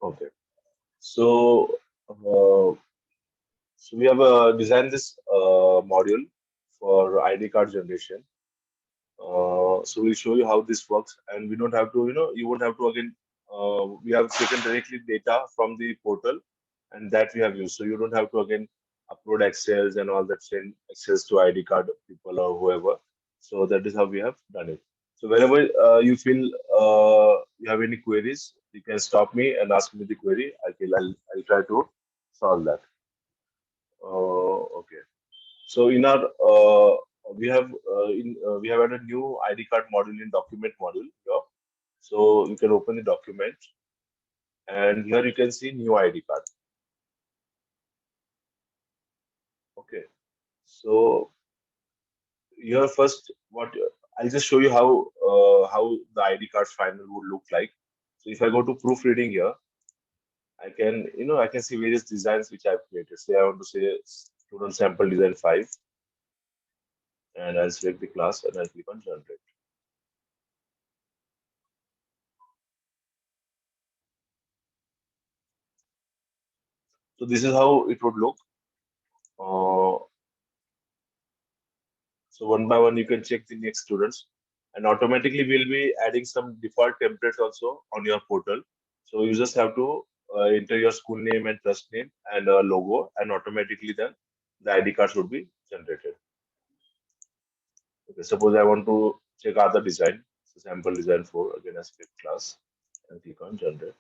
Okay. So, so we have designed this module for ID card generation. So we'll show you how this works, and we don't have to, you won't have to again. We have taken directly data from the portal, and that we have used. So you don't have to again upload Excels and all that, send access to ID card people or whoever. So that is how we have done it. So whenever you feel you have any queries, you can stop me and ask me the query. I'll try to solve that. Okay. So in our we have added new ID card module in document module here. So you can open the document, and here you can see new ID card. Okay. So here first, what I'll just show you how the ID card final would look like. So if I go to proofreading here, I can see various designs which I've created. Say I want to say student sample design 5, and I'll select the class and I'll click on generate. So this is how it would look. Uh, so one by one, you can check the next students, and automatically we'll be adding some default templates also on your portal. So you just have to enter your school name and trust name and logo, and automatically then the ID cards would be generated. Okay, suppose I want to check other design, so sample design for again as fifth class, and click on generate.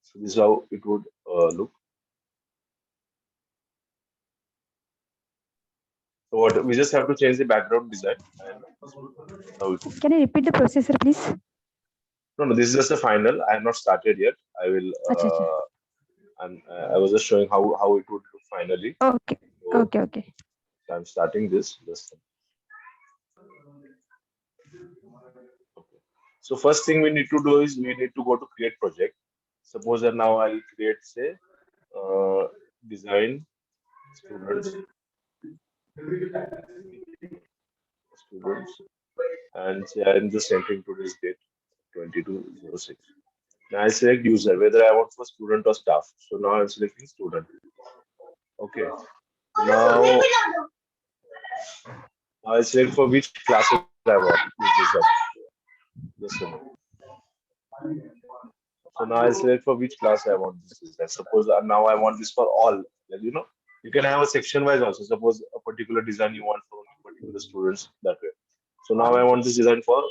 So this is how it would look. So what we just have to change the background design, and how it would. Can you repeat the processor, please? No, no, this is just a final. I have not started yet. I will. Acha, acha. I was just showing how it would look finally. Okay. So, Okay. so I'm starting this. Just okay. So first thing we need to do is we need to go to create project. Suppose that now I'll create say uh, design students students and say I'm just entering today's date 2206. Now I select user whether I want for student or staff. So now I'm selecting student. Okay. Now I select for which classes I want. Use this just a minute. So now I select for which class I want this design. Suppose now I want this for all. Like, you can have a section wise also. Suppose a particular design you want for only particular students that way. So now I want this design for all.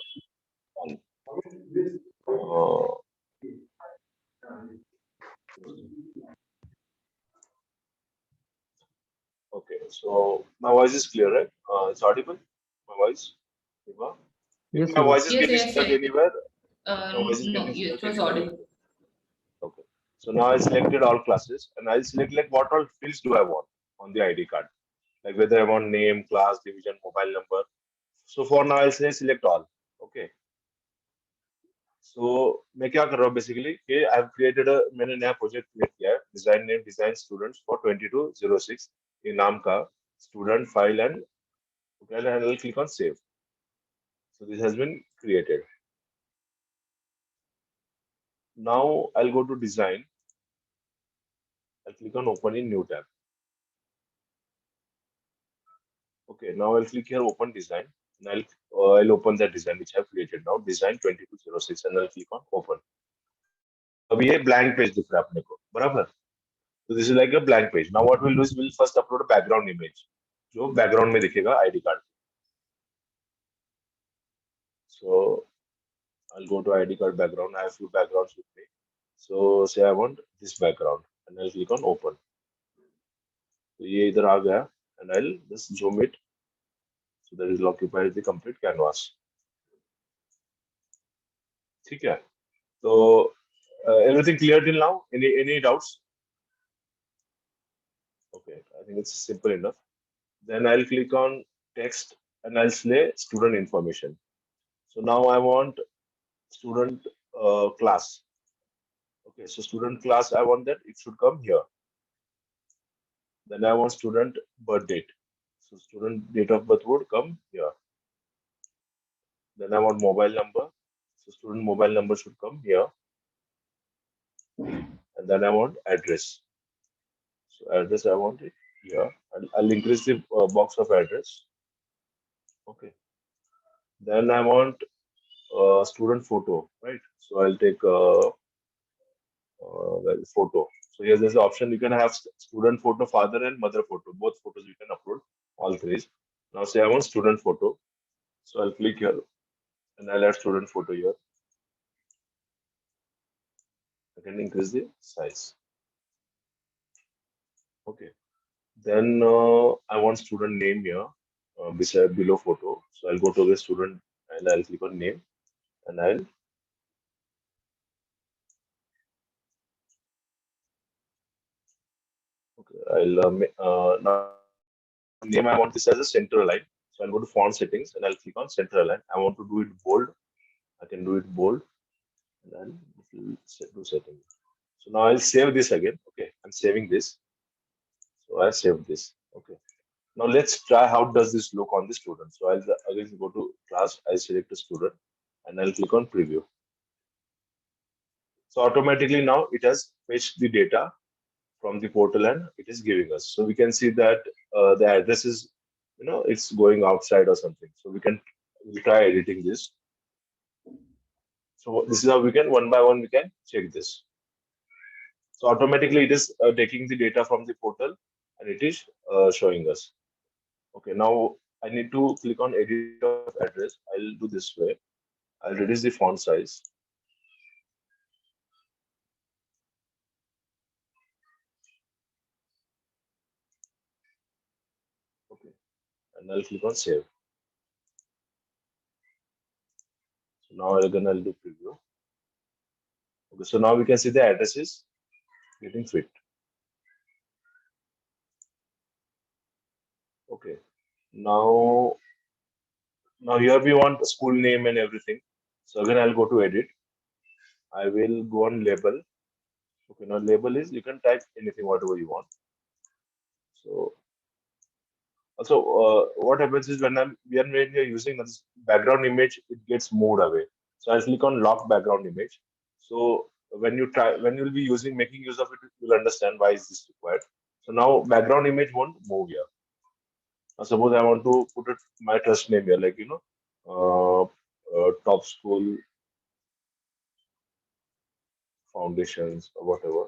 Okay, so my voice is clear, right? It's audible. My voice. Eva? If Yes, my sir. voice is Yes, getting yes, stuck yes. anywhere, my voice is No, getting it stuck was anywhere. audible. Okay. So now I selected all classes and I'll select like what all fields do I want on the ID card. Like whether I want name, class, division, mobile number. So for now I'll say select all. Okay. So मैं क्या कर रहा हूँ basically कि I've created a मैंने नया project create किया है design name design students for 2206 ये नाम का student file and okay, and I'll click on save. So this has been created. Now I'll go to design. I'll click on open in new tab. Okay, now I'll click here open design and I'll open that design which I've created now design 2206 and I'll click on open. अब ये blank page दिख रहा है अपने को बराबर. So this is like a blank page. Now what we'll do is we'll first upload a background image जो background में दिखेगा ID card. So I'll go to ID card background. I have few backgrounds with me. So say I want this background and I'll click on open. तो ये इधर आ गया and I'll just zoom it so that it will occupy the complete canvas. ठीक है. So everything clear till now? Any doubts? Okay, I think it's simple enough. Then I'll click on text and I'll select student information. So now I want student class. Okay, so student class, I want that it should come here. Then I want student birth date. So student date of birth would come here. Then I want mobile number. So student mobile number should come here. And then I want address. So address I want it here. I'll increase the box of address. Okay. Then I want student photo, right? So I'll take well, photo. So here there's the option you can have student photo, father and mother photo. Both photos you can upload, all three. Now say I want student photo. So I'll click here and I'll add student photo here. I can increase the size. Okay. Then I want student name here beside below photo. So I'll go to the student and I'll click on name and now name I want this as a center line. So I'll go to font settings and I'll click on center line. I want to do it bold. I can do it bold and then do settings. So now I'll save this again. Okay, I'm saving this. So I saved this. Okay. Now let's try how does this look on the student. So I'll again go to class. I'll select a student and I'll click on preview. So automatically now it has fetched the data from the portal and it is giving us. So we can see that the address is, it's going outside or something. So we'll try editing this. So this is how we can one by one we can check this. So automatically it is taking the data from the portal and it is showing us. Okay, now I need to click on edit of address. I'll do this way. I'll reduce the font size. Okay, and I'll click on save. So now again I'll do preview. Okay, so now we can see the address is getting fit. Okay, now here we want the school name and everything. So again I'll go to edit. I will go on label. Okay, now label is you can type anything whatever you want. So also, what happens is when you're using this background image, it gets moved away. So I'll click on lock background image. So when you'll be making use of it, you'll understand why is this required. So now background image won't move here. Now suppose I want to put it my trust name here, like top school foundations or whatever.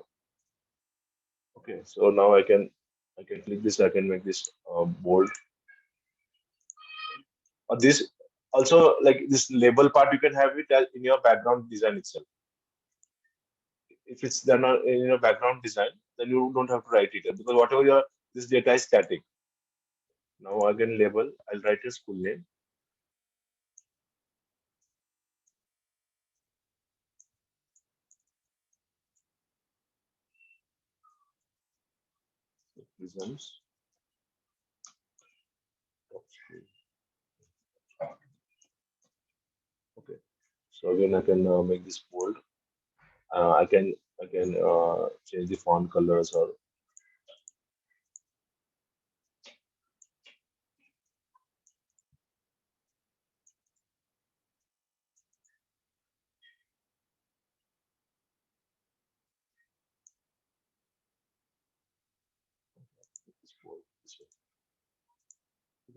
Okay, so now I can click this. I can make this bold. This also like this label part you can have it in your background design itself. If it's done in your background design, then you don't have to write it because whatever your this data is static. Now again label, I'll write a school name. Prisms. Top school. Okay. So again I can make this bold. I can change the font colors or this bold this way.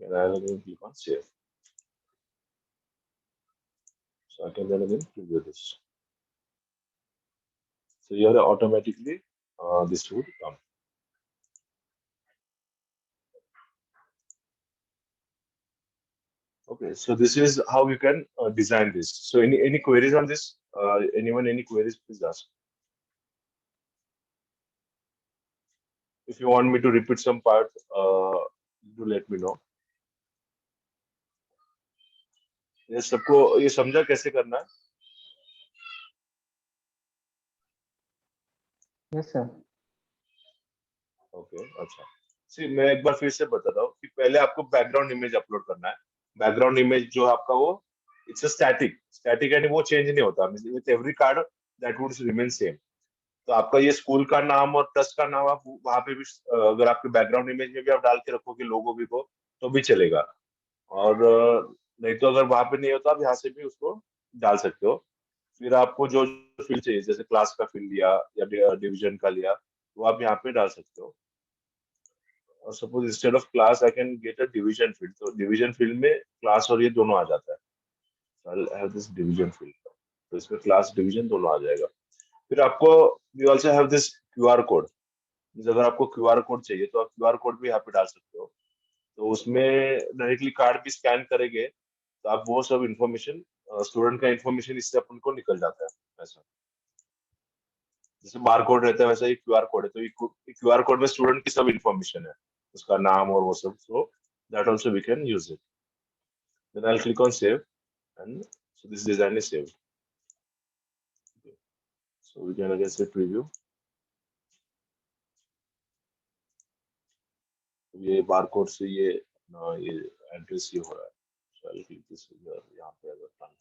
And I'll again click on save. So I can then again preview this. So here automatically this would come. Okay, so this is how you can design this. So any queries on this? Anyone any queries? Please ask. If you want me to repeat some part, do let me know. ये सबको ये समझा कैसे करना है? Yes sir. Okay अच्छा सी मैं एक बार फिर से बताता हूँ कि पहले आपको बैकग्राउंड इमेज अपलोड करना है बैकग्राउंड इमेज जो आपका वो इट्स अ स्टैटिक यानी वो चेंज नहीं होता with every card that would remain same तो आपका ये स्कूल का नाम और ट्रस्ट का नाम आप वहां पे भी अगर आपके बैकग्राउंड इमेज में भी आप डाल के रखोगे लोगो भी को तो भी चलेगा और नहीं तो अगर वहां पे नहीं होता आप यहाँ से भी उसको डाल सकते हो। फिर आपको जो फील्ड चाहिए, जैसे क्लास का फील्ड लिया या डिवीजन का लिया, वो आप यहाँ पे डाल सकते हो। और suppose instead of class I can get a division field, तो डिवीजन फील्ड में क्लास और ये दोनों आ जाता है। I have this division field, तो इसमें क्लास डिवीजन दोनों आ जाएगा। फिर आपको we also have this QR code. अगर आपको क्यूआर कोड चाहिए तो आप क्यूआर कोड भी यहाँ पे डाल सकते हो। तो उसमें डायरेक्टली कार्ड भी स्कैन करेंगे तो आप वो सब इंफॉर्मेशन, स्टूडेंट का इंफॉर्मेशन इससे अपन को निकल जाता है ऐसा। जैसे बार कोड रहता है वैसा ही क्यूआर कोड है, तो ये क्यूआर कोड में स्टूडेंट की सब इंफॉर्मेशन है, उसका नाम और वो सब, so that also we can use it. Then I click on save and so this design is saved. So we can again से प्रीव्यू। ये बार कोड से ये अपना ये एड्रेस ये हो रहा है। So I'll click this here, यहाँ पे अगर done।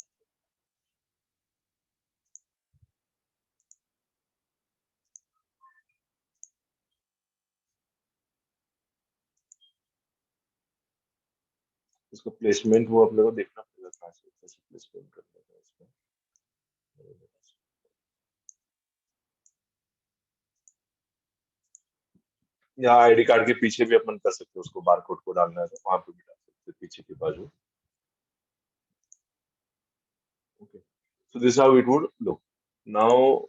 इसका प्लेसमेंट वो अपने को देखना पड़ेगा कहाँ से कैसे प्लेसमेंट करना है इसमें। या आईडी कार्ड के पीछे भी अपन कर सकते हैं, उसको बार कोड को डालना है तो वहां पे भी डाल सकते हैं पीछे के बाजू। Okay. So this is how it would look. Now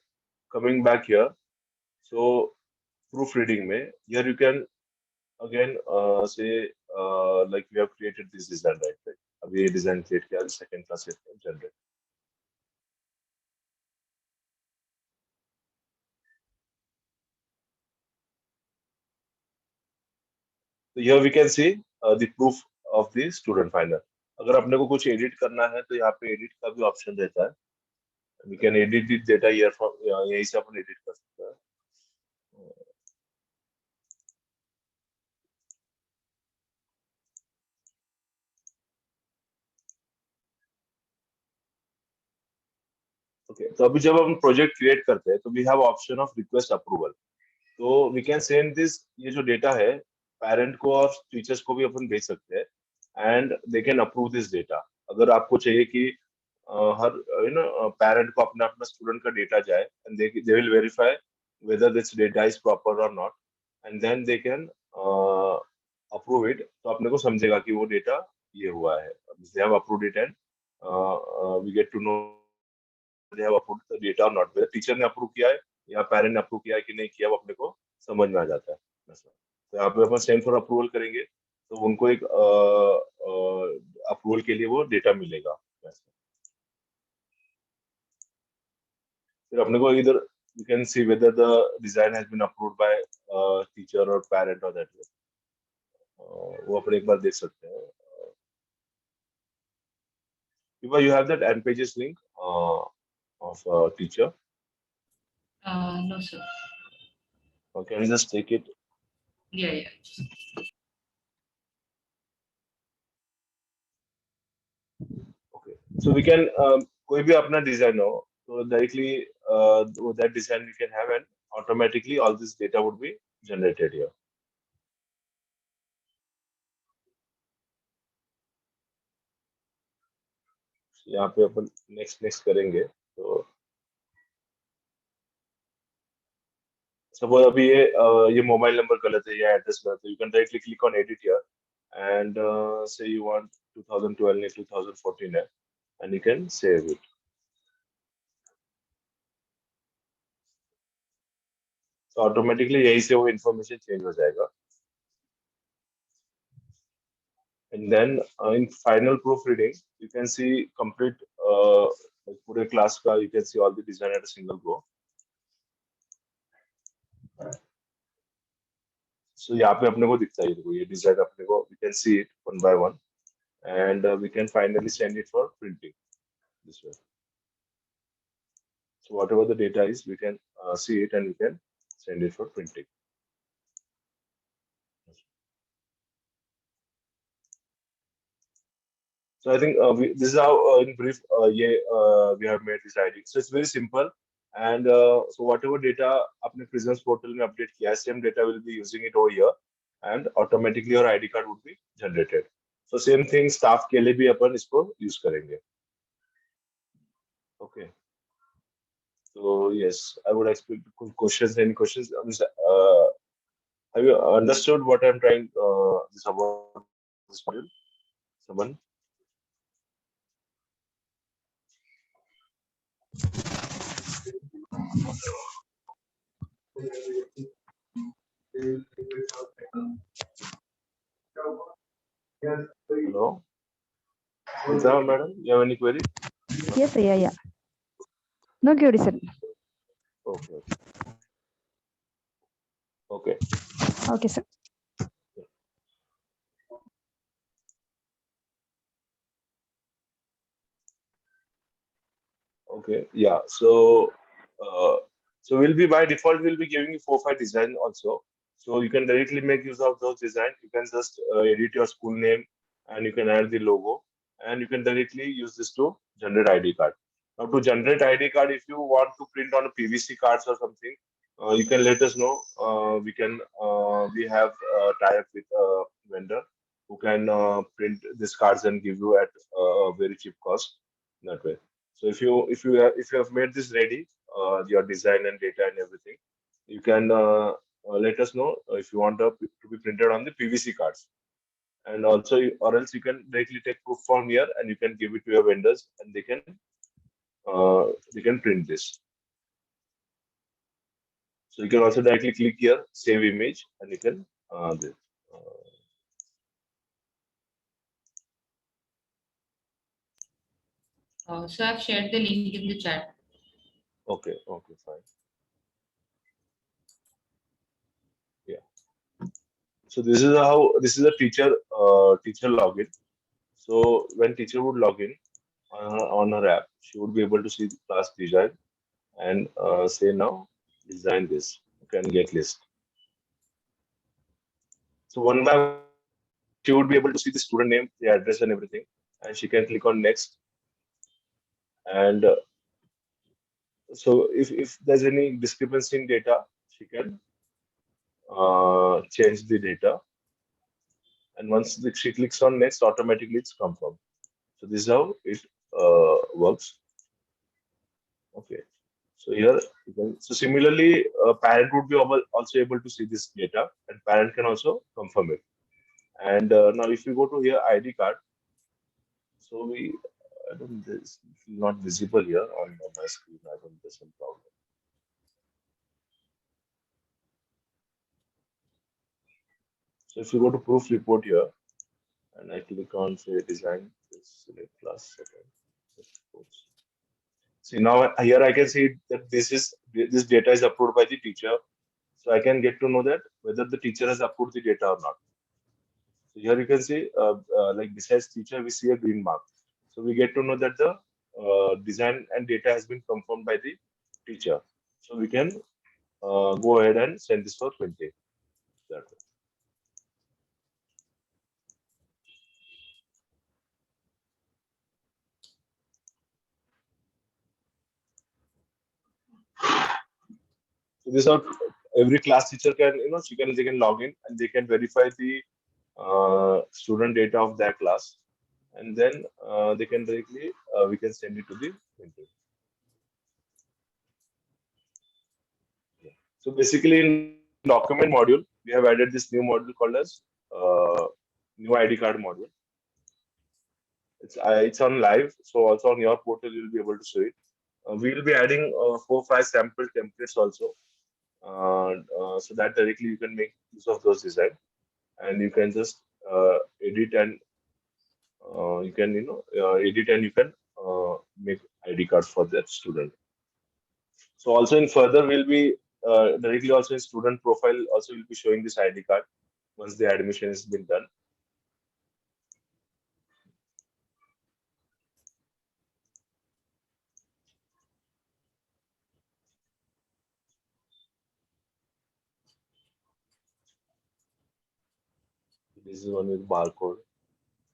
coming back here, so proofreading में here you can again say like we have created this design, right? Like अभी ये design create किया, second class generate. So here we can see the proof of the student finder. अगर अपने को कुछ edit करना है तो यहाँ पे एडिट का भी ऑप्शन रहता है। We can edit the data here from यहीं से अपन एडिट कर सकते हैं। ओके, तो अभी जब हम प्रोजेक्ट क्रिएट करते हैं तो we have option of request approval. तो वी कैन सेंड दिस, ये जो डेटा है पेरेंट को और टीचर्स को भी अपन भेज सकते हैं and they can approve this data. अगर आपको चाहिए कि हर यू नो पेरेंट को अपना अपना स्टूडेंट का डेटा जाए and they will verify whether this data is proper और not and then they can approve it. तो अपने को समझेगा कि वो डेटा ये हुआ है, they have approved it and we get to know they have approved the data और नॉट, वेदर टीचर ने अप्रूव किया है या पेरेंट ने अप्रूव किया है कि नहीं किया, वो अपने को समझ में आ जाता है ऐसा। तो यहाँ पे अपन सेंड फॉर अप्रूवल करेंगे तो उनको एक अप्रूवल के लिए वो डेटा मिलेगा वैसे। फिर अपने को इधर you can see whether the design has been approved by teacher और पेरेंट और दैट वे, वो अपन एक बार देख सकते हैं। You have that and pages link of teacher, No, sir. or can you just take it? Yeah, yeah. Okay, so we can कोई भी अपना डिजाइन हो तो directly that design we can have and automatically all this data would be generated here. यहाँ पे अपन next next करेंगे तो suppose अभी ये मोबाइल नंबर गलत है या एड्रेस गलत है, you can directly click on edit here and से यू वांट 2012 नहीं 2014 है and you can save it. तो ऑटोमेटिकली यही से वो इन्फॉर्मेशन चेंज हो जाएगा। And then in final proofreading, you can see complete like पूरे class का, you can see all the design at a single go. So यहाँ पे अपने को दिखता है, देखो ये design अपने को, we can see it one by one, and we can finally send it for printing this way. So whatever the data is, we can see it and we can send it for printing. So I think this is how, in brief, we have made this ID. So it's very simple. And so whatever data अपने Prisms portal में update किया है, same data will be using it over here, and automatically your ID card would be generated. So same thing staff के लिए भी अपन इसको use करेंगे. Okay. So yes, I would expect questions. Any questions? Have you understood what I'm trying this about this module? Someone? Hello, Nita, madam, you have any query? Yes, sir, yeah. No query, sir. Okay. Okay. Okay, sir. Okay. Yeah. So we'll be by default we'll be giving you 4 5 design also. So you can directly make use of those design. You can just edit your school name and you can add the logo and you can directly use this to generate ID card. Now to generate ID card, if you want to print on a PVC cards or something, you can let us know. We have tie up with a vendor who can print these cards and give you at a very cheap cost that way. So if you have made this ready, your design and data and everything, you can let us know if you want to be printed on the PVC cards. And also, or else you can directly take proof from here and you can give it to your vendors and they can print this. So you can also directly click here, save image, and you can So I've shared the link in the chat. okay, fine. Yeah. So this is a teacher login. So when teacher would log in on her app, she would be able to see the class design and say now design this. You can get list. So one by one, she would be able to see the student name, the address, and everything, and she can click on next. And so if there's any discrepancy in data, she can change the data. And once she clicks on next, automatically it's confirmed. So this is how it works. Okay. So here, so similarly, a parent would be also able to see this data, and parent can also confirm it. And now, if you go to here, ID card. So I don't, it's not visible here on my screen. I don't, there's some problem. So if you go to proof report here, and I click on say design, select class second. See now here I can see that this data is approved by the teacher. So I can get to know that whether the teacher has approved the data or not. So here you can see, like besides teacher, we see a green mark. So we get to know that the design and data has been confirmed by the teacher. So we can go ahead and send this for printing. That way. So this is how every class teacher can, they can log in and they can verify the student data of their class, and then they can directly we can send it to the printing. So basically, in document module, we have added this new module called as new ID card module. It's on live, so also on your portal you'll be able to see it. We will be adding 4 5 sample templates also, so that directly you can make use of those design, and you can just edit and you can edit and you can make ID cards for that student. So also in further we'll be directly also in student profile also will be showing this ID card once the admission has been done. This is one with barcode.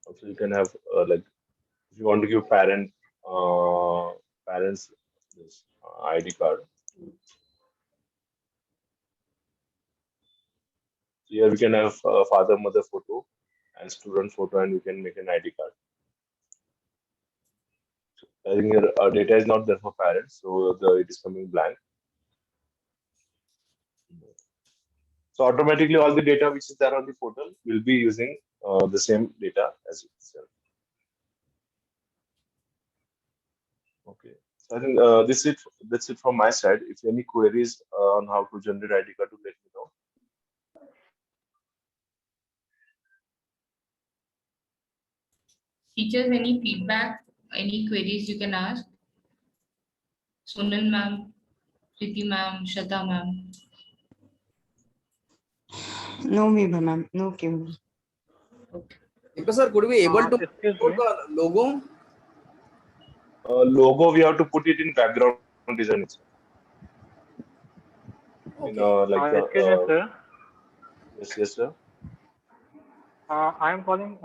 Also you can have like if you want to give parents this ID card. So here we can have father mother photo and student photo, and you can make an ID card. I think your data is not there for parents, so it is coming blank. So automatically all the data which is there on the portal will be using the same data as itself. Okay. So I think that's it from my side. If any queries on how to generate ID card, to let me know. Teachers, any feedback, any queries you can ask? Sonal ma'am, Preeti ma'am, Shraddha ma'am. No, me, ma'am. No, Kim. Okay. Deepak sir, could we able to Excuse put me. the logo? Logo we have to put it in background design itself. In Okay. like Excuse me, sir. yes sir. I am calling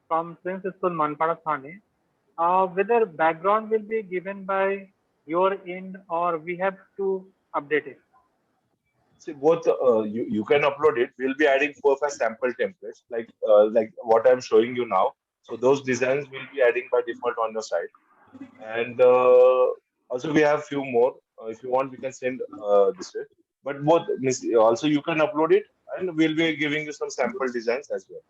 from Prince School, Manpada, Thane. Whether background will be given by your end or we have to update it. See, both you can upload it. We'll be adding 4 or 5 sample templates like what I'm showing you now. So those designs will be adding by default on your site. And also we have few more. If you want, we can send this way. But both means also you can upload it, and we'll be giving you some sample designs as well.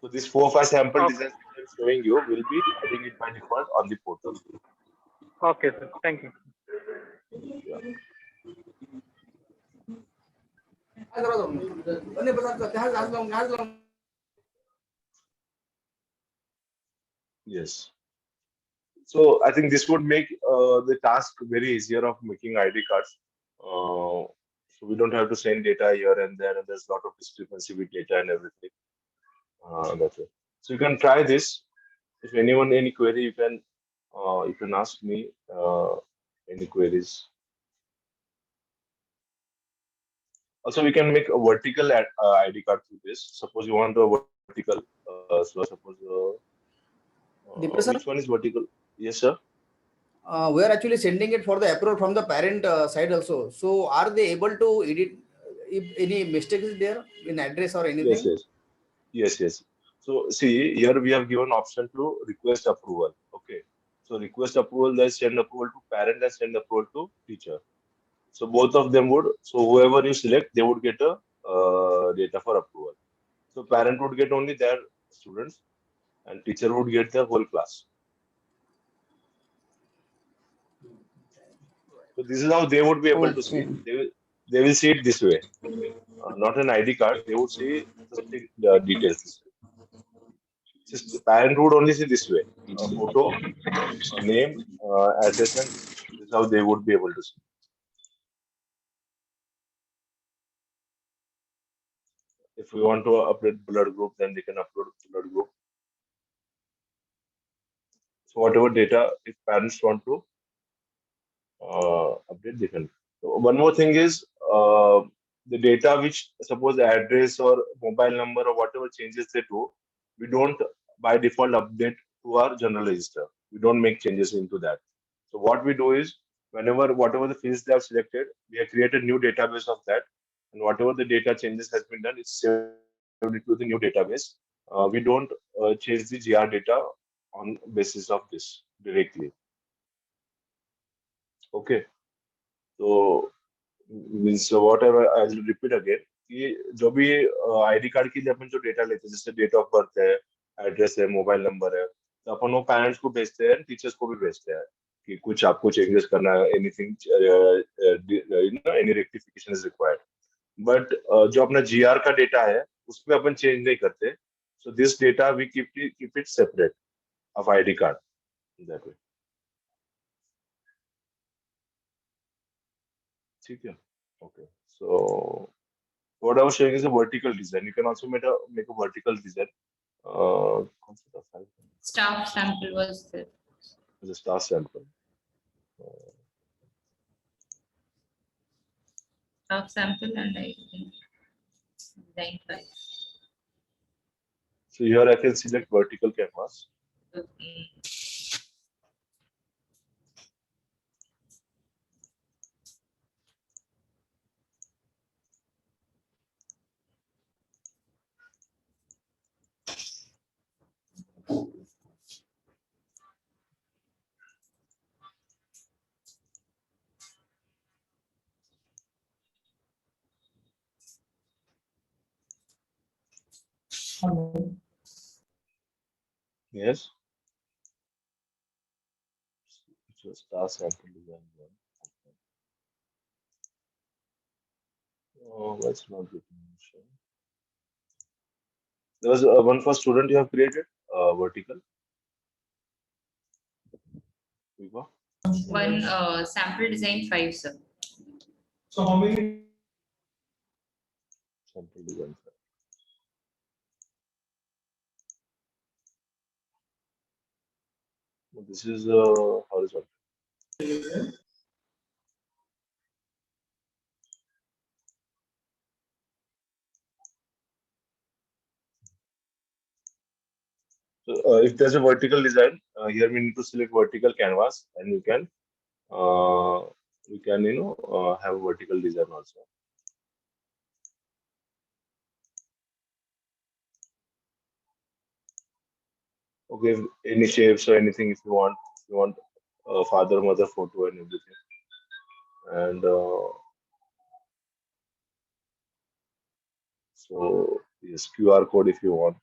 So these 4 or 5 sample Okay, designs which I'm showing you will be adding it by default on the portal. okay, sir. Thank you. Yeah. Yes. So I think this would make the task very easier of making ID cards. So we don't have to send data here and there, and there's a lot of discrepancy with data and everything. That way. So you can try this. If anyone any query, you can ask me any queries. Also, we can make a vertical ID card through this. Suppose you want a vertical. So suppose Deepak sir, which one is vertical? Yes, sir. we are actually sending it for the approval from the parent side also. So are they able to edit if any mistake is there in address or Yes, anything? yes. Yes, yes. So see, here we have given option to request approval. Okay. So request approval, then send approval to parent and send approval to teacher. So both of them would, so whoever you select, they would get a data for approval. So parent would get only their students, and teacher would get the whole class. So this is how they would be able to see it. Okay. They will see it this way. Not an ID card. They would see the details this way. Just parent would only see this way. A photo, a name, address, and this is how they would be able to see. If we want to update blood group, then they can upload blood group. So whatever data, if parents want to update, they can. So one more thing is the data which suppose the address or mobile number or whatever changes they do, we don't by default update to our general register. We don't make changes into that. So what we do is whenever whatever the fields they have selected, we have created new database of that, and whatever the data changes has been done, it's saved into the new database. We don't change the GR data on basis of this directly. Okay. So means whatever I'll repeat again कि जो भी ID card के लिए अपन जो data लेते हैं जैसे date of birth है एड्रेस है मोबाइल नंबर है तो अपन वो पेरेंट्स को भेजते हैं टीचर्स को भी भेजते हैं कि कुछ आपको चेंजेस करना है anything any rectification is required but जो अपना जीआर का डेटा है उसमें अपन चेंज नहीं करते so this data we keep it separate of ID card that way ठीक है okay so what I was showing is a vertical design. You can also make a vertical design. कौन सा था file? Staff sample was there. As a star sample. Staff sample and I think design file. So here I can select vertical canvas. Okay. Yes. So star sample design one. Oh, let's not get mentioned. There was one for student you have created, vertical. Viva. One sample design 5, sir. Sample design. This is horizontal. So if there's a vertical design, here we need to select vertical canvas, and uh, we can have a vertical design also. Okay, any shapes or anything if you want father mother photo and everything, and so yes, QR code if you want.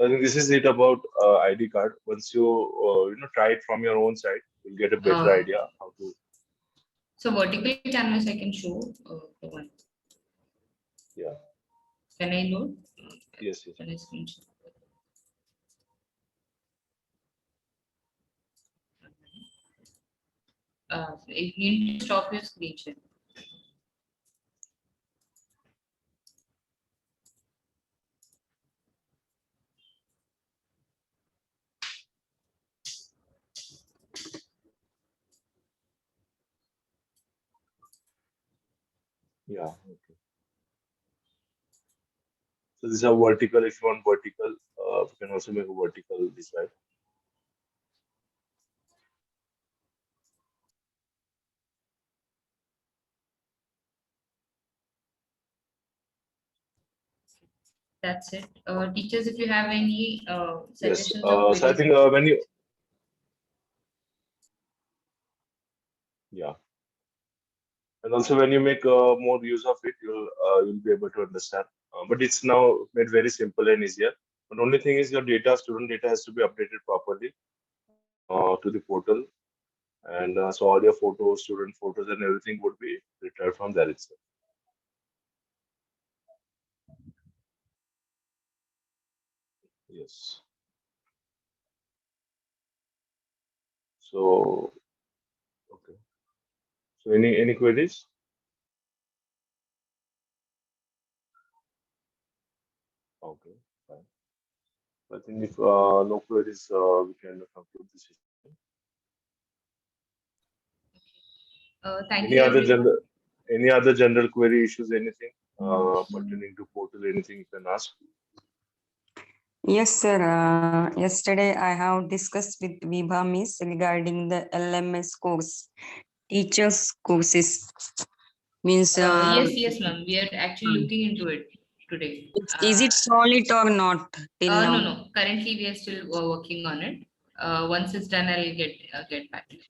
I think this is it about ID card. Once you try it from your own side, you'll get a better Uh, idea how to. so vertical canvas I can show the one. Yeah. Can I load? Yes. Yes. Can I screenshot? You need to stop your screen share. Yeah. Okay. So these are vertical. If you want vertical, we can also make a vertical design. That's it. Teachers, if you have any Yes. suggestions or So I queries, think when you yeah, and also when you make more use of it, you'll be able to understand. But it's now made very simple and easier. But only thing is your data, student data, has to be updated properly to the portal, and so all your photos, student photos, and everything would be returned from there itself. Yes. So okay. So any queries? Okay, fine. I think if no queries, we can conclude this session. thank Any you other everyone. general query issues, anything pertaining to portal, anything you can ask? Yes, sir. Yesterday I have discussed with Vibha Miss regarding the LMS course, teachers courses. Means, Yes, ma'am. We are actually looking into it today. is it solid or not till No, now? no. Currently, we are still working on it. Once it's done, I'll get back to you.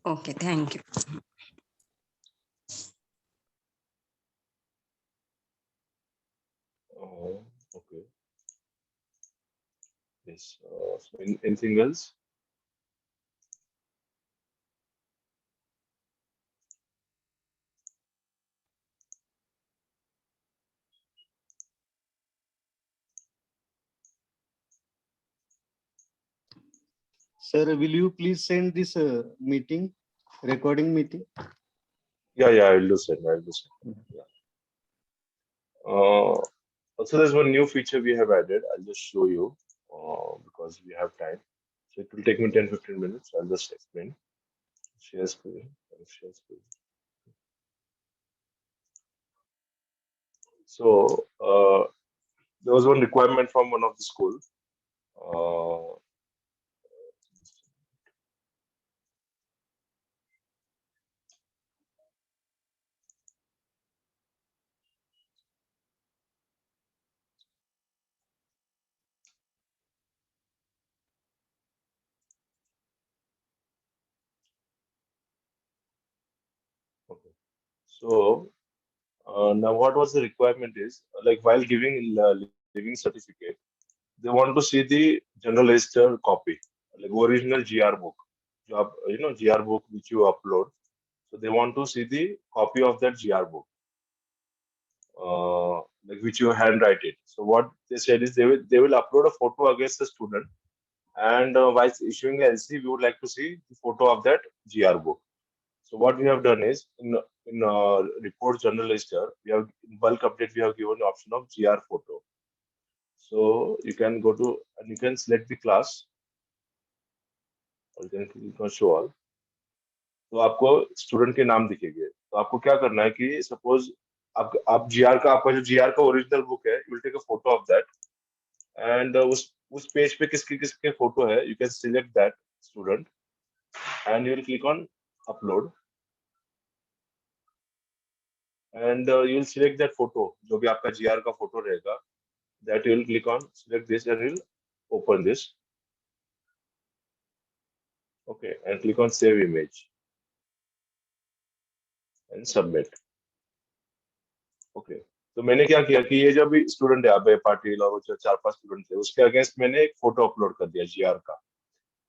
Okay, thank you. Okay. Yes. So anything else? Sir, will you please send this meeting, recording meeting? Yeah, yeah. I'll do send. I'll do send. Yeah. Also, there's one new feature we have added. I'll just show you because we have time. So it will take me 10-15 minutes. I'll just explain. Share screen. Share screen. So there was one requirement from one of the school. Uh, okay. So Now, what was the requirement is like while giving living certificate, they want to see the general register copy, like original GR book. Job, GR book which you upload. So they want to see the copy of that GR book, like which you handwrite it. So what they said is they will upload a photo against the student, and while issuing the LC, we would like to see the photo of that GR book. So what we have done is in report general register, we have in bulk update we have given the option of GR photo. So you can go to and you can select the class, or you can click on show all. तो आपको student के नाम दिखेंगे. तो आपको क्या करना है कि सपोज आप जीआर का आपका जो जीआर का ओरिजिनल बुक है, you will take a photo of that, and उस पेज पे किसके किसके फोटो है, you can select that student and you will click on upload, and you will select that photo, जो भी आपका जीआर का फोटो रहेगा, that you will click on select this and will open this. Okay, and click on save image and submit. Okay, तो मैंने क्या किया कि ये जो भी स्टूडेंट है अभय पाटिल और जो 4-5 स्टूडेंट थे, उसके अगेंस्ट मैंने एक फोटो अपलोड कर दिया जीआर का.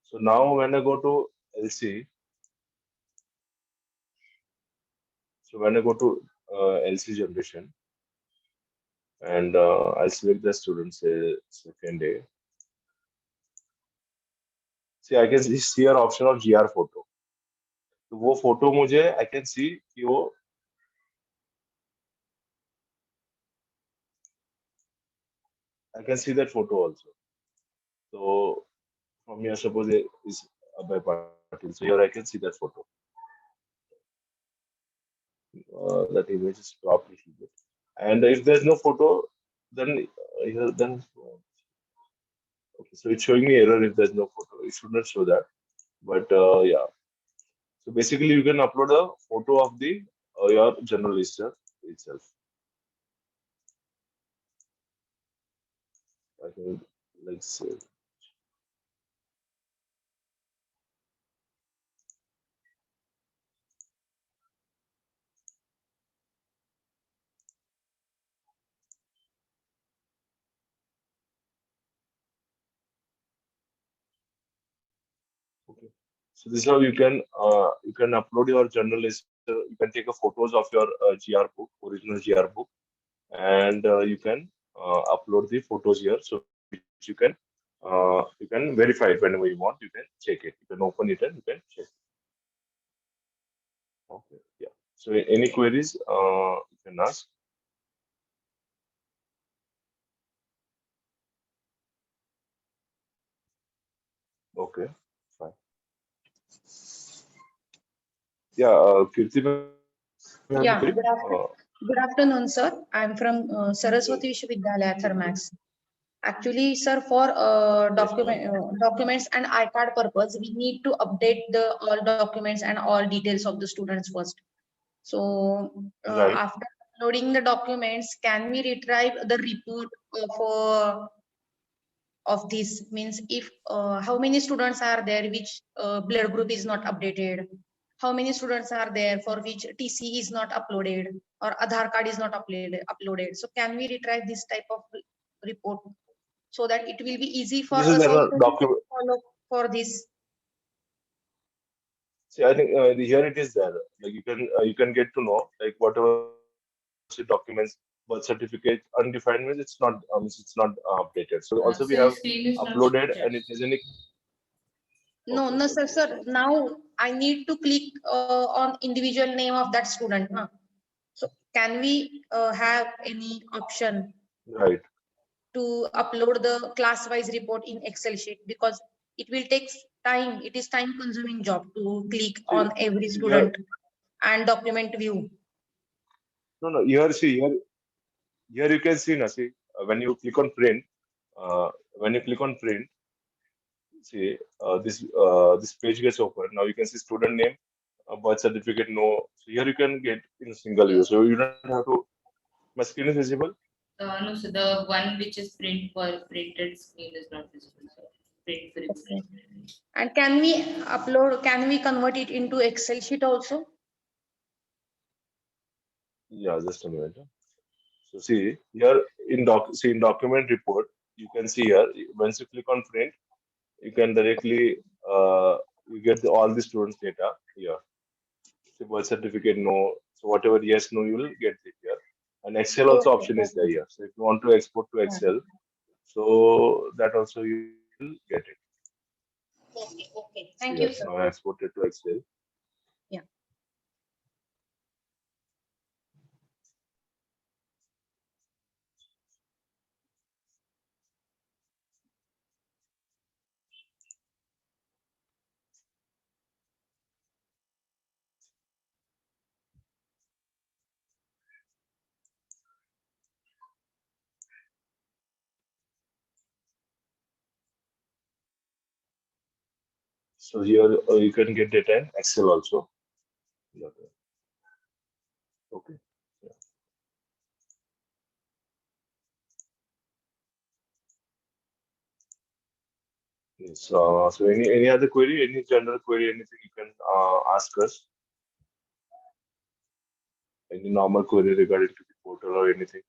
So now when I go to LC, so when I go to LC generation and I'll select the student, say second day. See, I can see here option of GR photo. तो वो photo मुझे I can see कि वो I can see that photo also. So from here, suppose it is Abhay Patil. So here I can see that photo. That image is cropped a little bit. And if there's no photo, then here then okay. So it's showing me error if there's no photo. It should not show that. But yeah. So basically, you can upload a photo of the your general register itself. I think let's say. Okay. So this is how you can upload your general register. You can take a photos of your GR book, original GR book, and you can upload the photos here. So which you can verify it whenever you want. You can check it. You can open it and you can check. Okay. Yeah. So any queries you can ask. Okay. Fine. Yeah. Kirti, ma'am, Yeah, query? good afternoon, sir. I'm from Saraswati Vishwavidyalaya, Thermax. Actually, sir, for documents and iCard purpose, we need to update the all documents and all details of the students first. So Right. after uploading the documents, can we retrieve the report of this? Means if how many students are there which blood group is not updated? How many students are there for which TC is not uploaded or Aadhaar card is not uploaded? So can we retrieve this type of report so that it will be easy for This is us a also to document. follow for this? See, I think here it is there. Like you can get to know like whatever documents, birth certificate, undefined means it's not updated. So also we Sir, have screen is not uploaded shared. and it is in a No, okay, no, okay. sir. Now I need to click on individual name of that student. Huh? So can we have any option Right. to upload the class-wise report in Excel sheet, because it will take time. It is time-consuming job to click See, on every here student and document view. no here you can see now see when you click on print when you click on print, see this page gets open. Now you can see student name, birth certificate, no. So here you can get in a single view. So you don't have to. My screen is visible. No, so the one which is printed screen is not visible. So print for Okay. And can we upload? Can we convert it into Excel sheet also? Yeah, just a minute. So see here in document report, you can see here once you click on print, you can directly you get all the students' data here. So birth certificate, no. So whatever yes, no, you will get it here. And Excel also Okay, option is there okay. here. So if you want to export to Yeah. Excel, so that also you will get it. Okay, okay. So Thank you, yes, sir. now I exported to Excel. Yeah. So here you can get data in Excel also. Okay. Okay. Yeah. Yes. So any other query, any general query, anything you can ask us. Any normal query regarding to the portal or anything.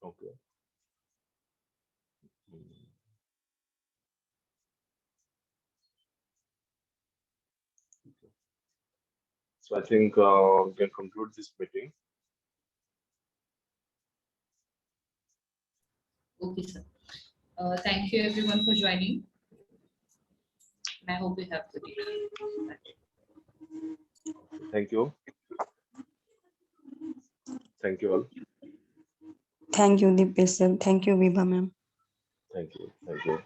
Okay. Hmm. So I think we can conclude this meeting. Okay, sir. Thank you everyone for joining. I hope you have a good day. Thank you. Thank you all. Thank you, Dipesh sir. Thank you, Vibha ma'am. Thank you. Thank you.